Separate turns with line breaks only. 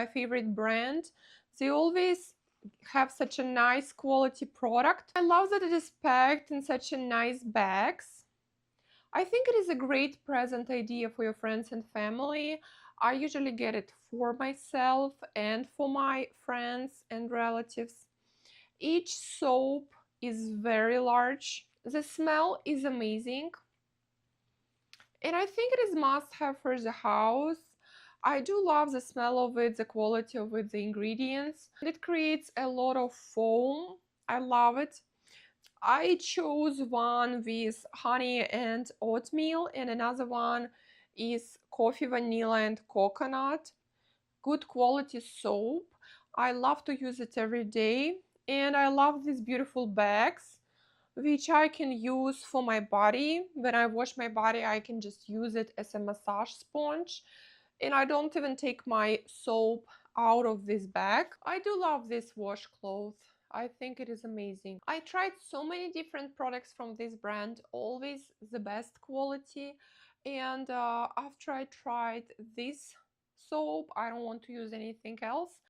my favorite brand. They always have such a nice quality product. I love that it is packed in such a nice bags. I think it is a great present idea for your friends and family. I usually get it for myself and for my friends and relatives. Each soap is very large. The smell is amazing. And I think it is must have for the house. I do love the smell of it, the quality of it, the ingredients. It creates a lot of foam. I love it. I chose one with honey and oatmeal, and another one is coffee, vanilla, and coconut. Good quality soap. I love to use it every day, and I love these beautiful bags which I can use for my body. When I wash my body, I can just use it as a massage sponge, and I don't even take my soap out of this bag. I do love this washcloth. I think it is amazing. I tried so many different products from this brand, always the best quality. And after I tried this soap, I don't want to use anything else.